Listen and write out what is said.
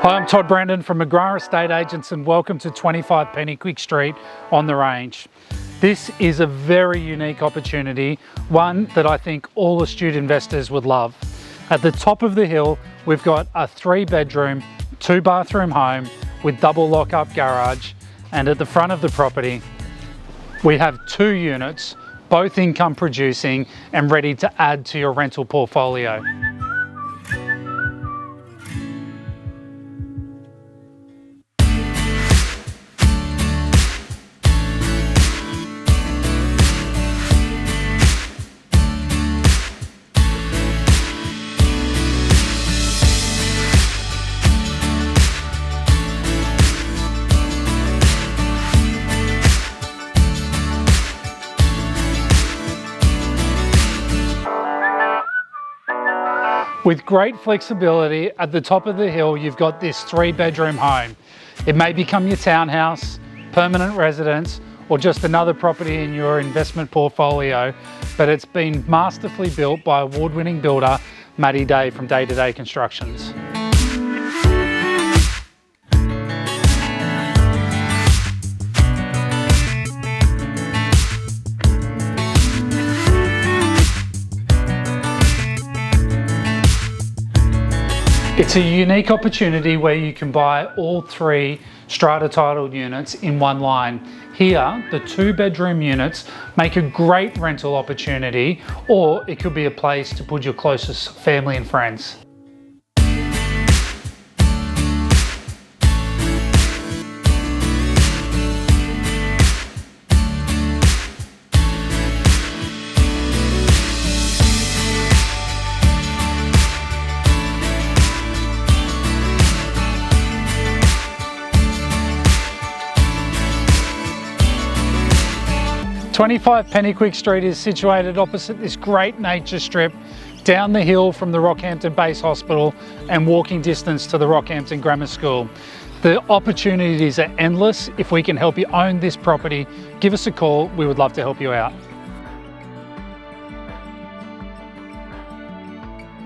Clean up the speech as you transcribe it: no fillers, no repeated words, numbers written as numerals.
Hi, I'm Todd Brandon from McGrath Estate Agents and welcome to 25 Pennycuick Street on the Range. This is a very unique opportunity, one that I think all astute investors would love. At the top of the hill, we've got a 3-bedroom, 2-bathroom home with double lock-up garage, and at the front of the property, we have 2 units, both income producing and ready to add to your rental portfolio. With great flexibility, at the top of the hill, you've got this 3-bedroom home. It may become your townhouse, permanent residence, or just another property in your investment portfolio, but it's been masterfully built by award-winning builder, Matty Day from Day to Day Constructions. It's a unique opportunity where you can buy all 3 strata titled units in one line. Here, the 2-bedroom units make a great rental opportunity, or it could be a place to put your closest family and friends. "25 Pennycuick Street is situated opposite this great nature strip, down the hill from the Rockhampton Base Hospital and walking distance to the Rockhampton Grammar School. The opportunities are endless. If we can help you own this property, give us a call. We would love to help you out.